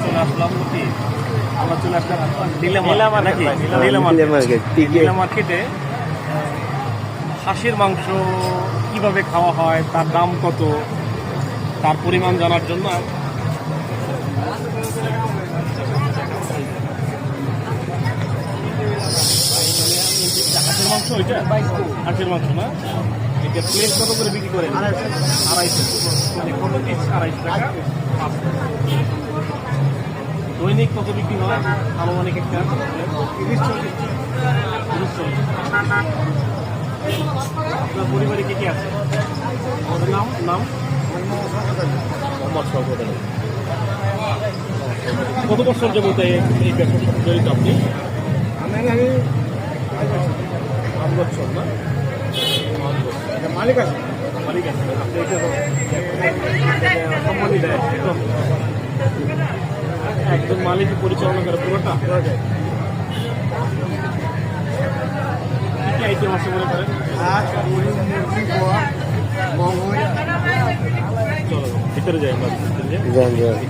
চলে আসলাম কি আমরা চলে আসলাম নীলা মার্কেটে হাঁসের মাংস কিভাবে খাওয়া হয়, তার দাম কত, তার পরিমাণ জানার জন্য হাঁসের মাংস ওইটা হাঁসের মাংস না, এটা প্লেট কত করে বিক্রি করেন? 250, মানে কত পিস? 250 টাকা। দৈনিক কত বিক্রি হয় আনুমানিক একটা? 30-40। আপনার পরিবারে কে কে আছে? আমাদের নাম মোহাম্মদ শওকত আলী। কত বছর যাবত এই ব্যবসার সাথে জড়িত আপনি? 5 বছর না? মালিক আছে আপনি এটা সম্মানী দেয় একজন মালিক পরিচালনা করে পুরোটা? কি কি আইটেম আছে মনে করেন? চলো ভিতরে যাই আমরা, ভিতরে যাই।